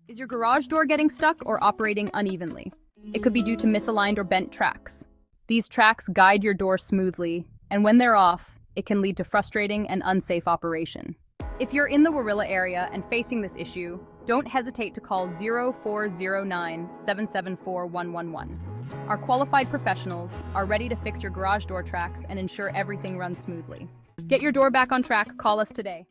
Is your garage door getting stuck or operating unevenly? It could be due to misaligned or bent tracks. These tracks guide your door smoothly, and when they're off, it can lead to frustrating and unsafe operation. If you're in the Warilla area and facing this issue, don't hesitate to call 0409-774-111. Our qualified professionals are ready to fix your garage door tracks and ensure everything runs smoothly. Get your door back on track, call us today.